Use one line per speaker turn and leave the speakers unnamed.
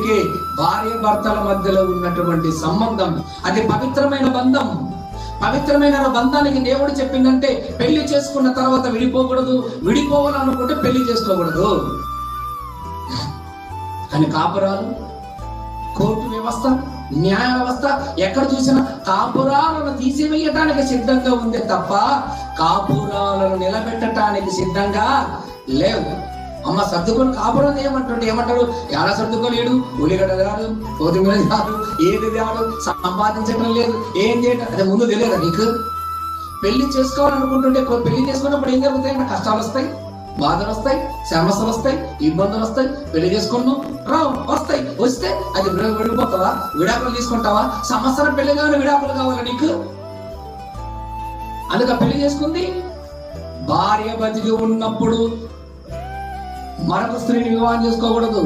అందుకే భార్య భర్తల మధ్యలో ఉన్నటువంటి సంబంధం అది పవిత్రమైన బంధం. పవిత్రమైన బంధానికి దేవుడు చెప్పిందంటే పెళ్లి చేసుకున్న తర్వాత విడిపోకూడదు, విడిపోవాలనుకుంటే పెళ్లి చేసుకోకూడదు. కానీ కాపురాలు, కోర్టు వ్యవస్థ, న్యాయ వ్యవస్థ ఎక్కడ చూసినా కాపురాలను తీసివేయటానికి సిద్ధంగా ఉంది తప్ప కాపురాలను నిలబెట్టడానికి సిద్ధంగా లేవు. అమ్మ సర్దుకొని కాపురం ఏమంటారు? ఎలా సర్దుకోలేడు, ఉల్లిగడ్డ కాదు, కొత్తిమీర కాదు, ఏది కాదు, సంపాదించడం లేదు, ఏం చేయడం అది ముందు తెలియదా నీకు? పెళ్లి చేసుకోవాలనుకుంటుంటే పెళ్లి చేసుకున్నప్పుడు ఏం జరుగుతాయి? కష్టాలు వస్తాయి, బాధలు వస్తాయి, సమస్యలు వస్తాయి, ఇబ్బందులు వస్తాయి. పెళ్లి చేసుకున్నావు రావు వస్తాయి, వస్తే అది విడిపోతావా? విడాకులు తీసుకుంటావా? సంవత్సరం పెళ్లి కావాలి, విడాకులు కావాలా నీకు? అందుక పెళ్లి చేసుకుంది. భార్య బతికి ఉన్నప్పుడు మరొక స్త్రీని వివాహం చేసుకోకూడదు.